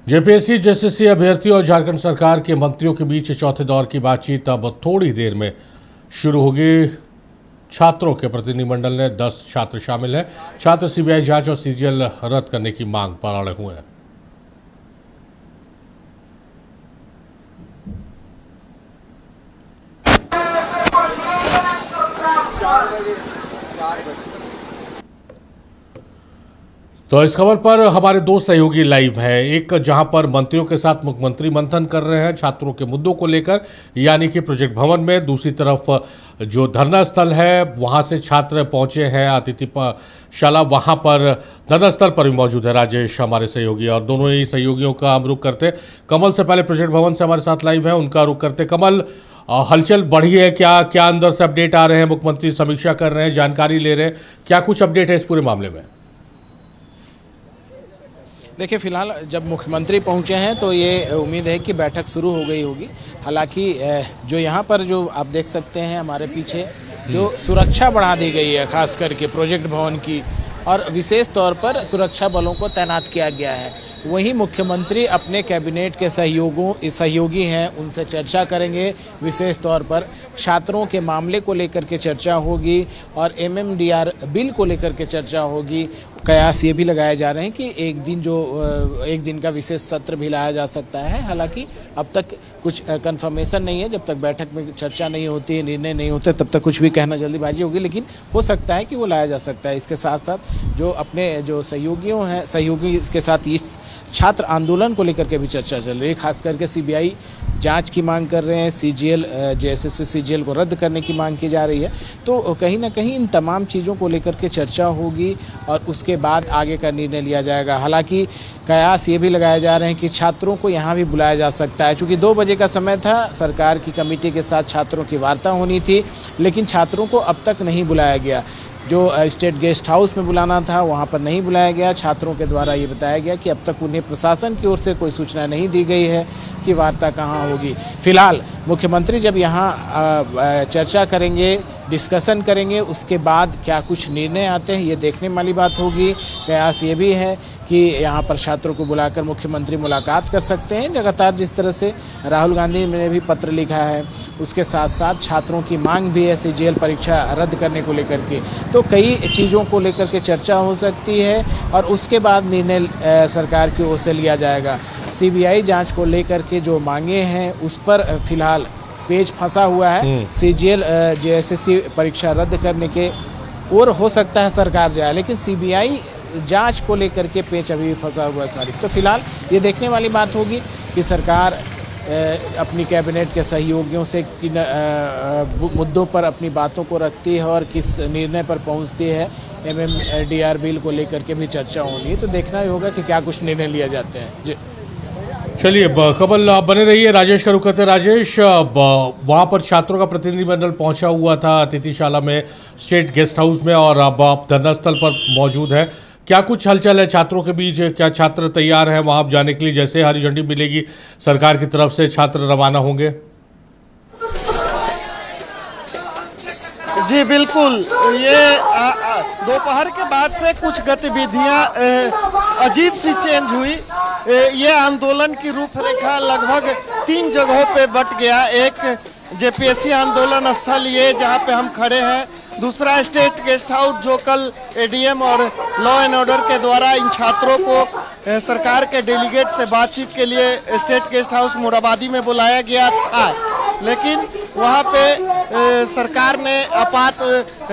JPSC JSSC अभ्यर्थियों और झारखंड सरकार के मंत्रियों के बीच चौथे दौर की बातचीत अब थोड़ी देर में शुरू होगी। छात्रों के प्रतिनिधिमंडल ने 10 छात्र शामिल हैं। छात्र सीबीआई जांच और सीजीएल रद्द करने की मांग पर अड़े हुए हैं। तो इस खबर पर हमारे दो सहयोगी लाइव हैं। एक जहां पर मंत्रियों के साथ मुख्यमंत्री मंथन कर रहे हैं छात्रों के मुद्दों को लेकर, यानी कि प्रोजेक्ट भवन में। दूसरी तरफ जो धरना स्थल है वहां से छात्र पहुंचे हैं अतिथिशाला, वहां पर धरना स्थल पर भी मौजूद है राजेश हमारे सहयोगी, और दोनों ही सहयोगियों का हम रुख करते। कमल से पहले प्रोजेक्ट भवन से हमारे साथ लाइव है, उनका रुख करते। कमल, हलचल बढ़ी है क्या? क्या अंदर से अपडेट आ रहे हैं? मुख्यमंत्री समीक्षा कर रहे हैं, जानकारी ले रहे हैं, क्या कुछ अपडेट है इस पूरे मामले में? देखिए, फिलहाल जब मुख्यमंत्री पहुंचे हैं तो ये उम्मीद है कि बैठक शुरू हो गई होगी। हालांकि जो यहाँ पर जो आप देख सकते हैं हमारे पीछे जो सुरक्षा बढ़ा दी गई है, खास करके प्रोजेक्ट भवन की, और विशेष तौर पर सुरक्षा बलों को तैनात किया गया है। वहीं मुख्यमंत्री अपने कैबिनेट के सहयोगी हैं, उनसे चर्चा करेंगे। विशेष तौर पर छात्रों के मामले को लेकर के चर्चा होगी और MMDR बिल को लेकर के चर्चा होगी। कयास ये भी लगाए जा रहे हैं कि एक दिन का विशेष सत्र भी लाया जा सकता है। हालांकि अब तक कुछ कंफर्मेशन नहीं है। जब तक बैठक में चर्चा नहीं होती, निर्णय नहीं होते, तब तक कुछ भी कहना जल्दीबाजी होगी, लेकिन हो सकता है कि वो लाया जा सकता है। इसके साथ साथ जो अपने जो सहयोगी के साथ इस छात्र आंदोलन को लेकर के भी चर्चा चल रही है। खास करके सीबीआई जांच की मांग कर रहे हैं, सीजीएल जेएसएससी सीजीएल को रद्द करने की मांग की जा रही है। तो कहीं ना कहीं इन तमाम चीज़ों को लेकर के चर्चा होगी और उसके बाद आगे का निर्णय लिया जाएगा। हालांकि कयास ये भी लगाए जा रहे हैं कि छात्रों को यहाँ भी बुलाया जा सकता है। चूँकि 2 बजे का समय था, सरकार की कमेटी के साथ छात्रों की वार्ता होनी थी, लेकिन छात्रों को अब तक नहीं बुलाया गया। जो स्टेट गेस्ट हाउस में बुलाना था वहाँ पर नहीं बुलाया गया। छात्रों के द्वारा ये बताया गया कि अब तक उन्हें प्रशासन की ओर से कोई सूचना नहीं दी गई है कि वार्ता कहाँ होगी। फिलहाल मुख्यमंत्री जब यहाँ चर्चा करेंगे, डिस्कशन करेंगे, उसके बाद क्या कुछ निर्णय आते हैं ये देखने वाली बात होगी। प्रयास ये भी है कि यहाँ पर छात्रों को बुलाकर मुख्यमंत्री मुलाकात कर सकते हैं। लगातार जिस तरह से राहुल गांधी ने भी पत्र लिखा है, उसके साथ साथ छात्रों की मांग भी है सीजीएल परीक्षा रद्द करने को लेकर के। तो कई चीज़ों को लेकर के चर्चा हो सकती है और उसके बाद निर्णय सरकार की ओर से लिया जाएगा। सीबीआई जांच को लेकर के जो मांगे हैं उस पर फिलहाल पेच फंसा हुआ है। सीजीएल जेएसएससी परीक्षा रद्द करने के और हो सकता है सरकार जाए, लेकिन सीबीआई जांच को लेकर के पेच अभी भी फंसा हुआ है सारी। तो फिलहाल ये देखने वाली बात होगी कि सरकार अपनी कैबिनेट के सहयोगियों से किन मुद्दों पर अपनी बातों को रखती है और किस निर्णय पर पहुंचती है। MMDR बिल को लेकर के भी चर्चा होनी है, तो देखना ही होगा कि क्या कुछ निर्णय लिया जाते हैं। जी चलिए, कमल बने रहिए। राजेश का रुख करते। राजेश, वहाँ पर छात्रों का प्रतिनिधिमंडल पहुंचा हुआ था अतिथिशाला में, स्टेट गेस्ट हाउस में, और अब आप धरना स्थल पर मौजूद है। क्या कुछ हलचल है छात्रों के बीच? क्या छात्र तैयार हैं वहाँ जाने के लिए? जैसे हरी झंडी मिलेगी सरकार की तरफ से छात्र रवाना होंगे? जी बिल्कुल, ये दोपहर के बाद से कुछ गतिविधियां अजीब सी चेंज हुई। ये आंदोलन की रूपरेखा लगभग 3 जगहों पे बट गया। एक जेपीएससी आंदोलन स्थल ये जहाँ पे हम खड़े हैं, दूसरा स्टेट गेस्ट हाउस जो कल एडीएम और लॉ एंड ऑर्डर के द्वारा इन छात्रों को सरकार के डेलीगेट से बातचीत के लिए स्टेट गेस्ट हाउस मोराबादी में बुलाया गया था, लेकिन वहाँ पे सरकार ने आपात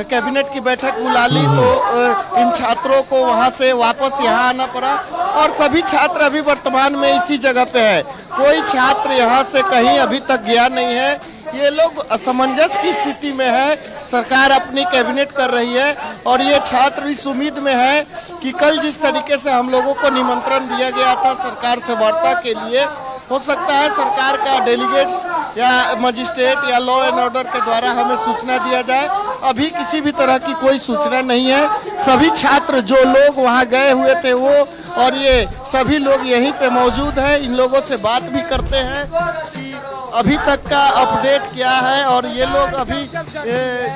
कैबिनेट की बैठक बुला ली, तो इन छात्रों को वहाँ से वापस यहाँ आना पड़ा और सभी छात्र अभी वर्तमान में इसी जगह पे है। कोई छात्र यहाँ से कहीं अभी तक गया नहीं है। ये लोग असमंजस की स्थिति में है। सरकार अपनी कैबिनेट कर रही है और ये छात्र इस उम्मीद में है कि कल जिस तरीके से हम लोगों को निमंत्रण दिया गया था सरकार से वार्ता के लिए, हो सकता है सरकार का डेलीगेट्स या मजिस्ट्रेट या लॉ एंड ऑर्डर के द्वारा हमें सूचना दिया जाए। अभी किसी भी तरह की कोई सूचना नहीं है। सभी छात्र जो लोग वहाँ गए हुए थे वो और ये सभी लोग यहीं पे मौजूद हैं। इन लोगों से बात भी करते हैं कि अभी तक का अपडेट क्या है। और ये लोग अभी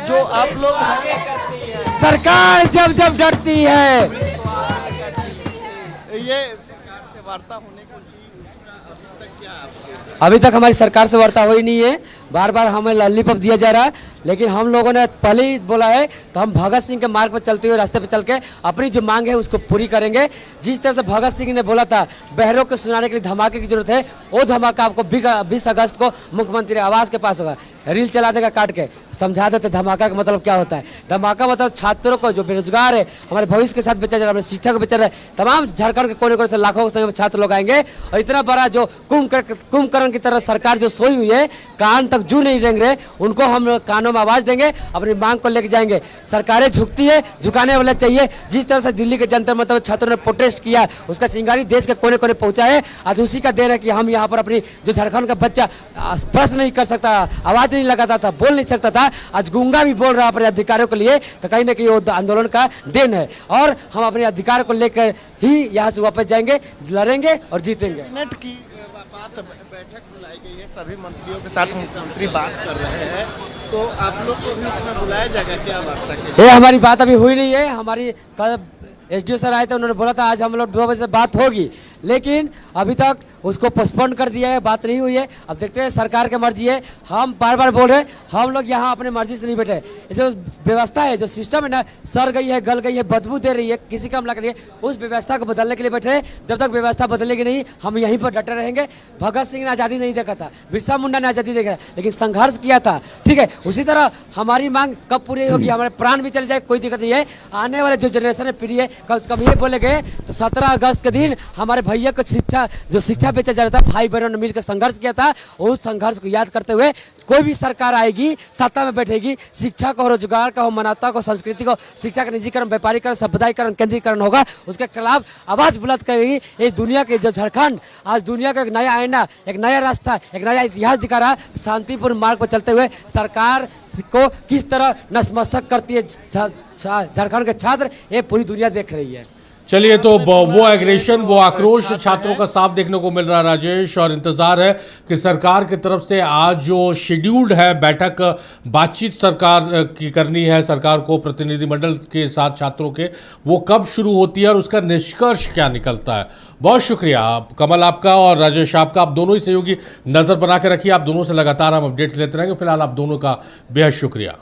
जो आप लोग सरकार जब डरती है, ये वार्ता होने को थी, उसका अभी तक क्या आपको? अभी तक हमारी सरकार से वार्ता हुई नहीं है। बार बार हमें लॉलीपॉप दिया जा रहा है, लेकिन हम लोगों ने पहले ही बोला है तो हम भगत सिंह के मार्ग पर चलते हुए रास्ते पर चल के अपनी जो मांग है उसको पूरी करेंगे। जिस तरह से भगत सिंह ने बोला था बहरों को सुनाने के लिए धमाके की जरूरत है, वो धमाका आपको 20 अगस्त को मुख्यमंत्री आवास के पास होगा। रील चला देगा काट के, समझा देते धमाका का मतलब क्या होता है। धमाका मतलब छात्रों को जो बेरोजगार है, हमारे भविष्य के साथ बेचा जा रहा है, हमारे शिक्षा को बेचा रहा है, तमाम झारखंड के कोने कोने से लाखों की संख्या में छात्र लोग आएंगे और इतना बड़ा जो कुंभकर्ण की तरह सरकार जो सोई हुई है, कान तक जू नहीं रेंग रहे, उनको हम लोग कानों में आवाज देंगे, अपनी मांग को लेके जाएंगे। सरकारें झुकती है, झुकाने वाला चाहिए। जिस तरह से दिल्ली के जंतर मंतर में छात्रों ने प्रोटेस्ट किया, उसका चिंगारी देश के कोने कोने पहुंचा है। आज उसी का देन है कि हम यहाँ पर अपनी जो झारखंड का बच्चा प्रश्न नहीं कर सकता, आवाज नहीं लगाता था, बोल नहीं सकता था, आज गूंगा भी बोल रहा है अपने अधिकारों के लिए, तो कहीं ना कहीं वो आंदोलन का देन है। और हम अपने अधिकार को लेकर ही यहाँ से वापस जाएंगे, लड़ेंगे और जीतेंगे। कैबिनेट की बात बैठक बुलाई गई है, सभी मंत्रियों के साथ मुख्यमंत्री बात कर रहे हैं, तो आप लोग को भी उसमें बुलाया जाएगा क्या वार्ता के लिए? ये हमारी बात अभी हुई नहीं है। हमारी कल एसडीओ सर आए थे, उन्होंने बोला था आज हम लोग 2 बजे से बात होगी, लेकिन अभी तक उसको पोस्टपोन कर दिया है, बात नहीं हुई है। अब देखते हैं, सरकार की मर्जी है। हम बार बार बोल रहे हैं, हम लोग यहाँ अपने मर्जी से नहीं बैठे। ये जो व्यवस्था है, जो सिस्टम है ना, सड़ गई है, गल गई है, बदबू दे रही है, किसी काम लग रही है, उस व्यवस्था को बदलने के लिए बैठे हैं। जब तक व्यवस्था बदलेगी नहीं, हम यहीं पर डटे रहेंगे। भगत सिंह ने आज़ादी नहीं देखा था, बिरसा मुंडा ने आज़ादी देखा, लेकिन संघर्ष किया था, ठीक है। उसी तरह हमारी मांग कब पूरी होगी? हमारे प्राण भी चल जाए, कोई दिक्कत नहीं है। आने वाले जो जनरेशन है, पीढ़ी है, कम से कम ये बोले गए तो 17 अगस्त के दिन हमारे भैया को शिक्षा बेचा जा रहा था, भाई बहनों ने मिलकर संघर्ष किया था। उस संघर्ष को याद करते हुए कोई भी सरकार आएगी, सत्ता में बैठेगी, शिक्षा को, रोजगार का हो, मानवता को, संस्कृति को, शिक्षा का निजीकरण, व्यापारीकरण, संप्रदायीकरण, केंद्रीकरण होगा, उसके खिलाफ आवाज बुलंद करेगी। इस दुनिया के जो झारखंड आज दुनिया का एक नया आईना, एक नया रास्ता, एक नया इतिहास दिखा रहा है। शांतिपूर्ण मार्ग पर चलते हुए सरकार को किस तरह नतमस्तक करती है झारखंड के छात्र, ये पूरी दुनिया देख रही है। चलिए, तो वो एग्रेशन, वो आक्रोश छात्रों का साफ देखने को मिल रहा है राजेश, और इंतजार है कि सरकार की तरफ से आज जो शेड्यूल्ड है बैठक, बातचीत सरकार की करनी है, सरकार को प्रतिनिधिमंडल के साथ छात्रों के, वो कब शुरू होती है और उसका निष्कर्ष क्या निकलता है। बहुत शुक्रिया कमल आपका और राजेश आपका, आप दोनों ही सहयोगी नजर बना के रखिए, आप दोनों से लगातार हम अपडेट्स लेते रहेंगे। फिलहाल आप दोनों का बेहद शुक्रिया।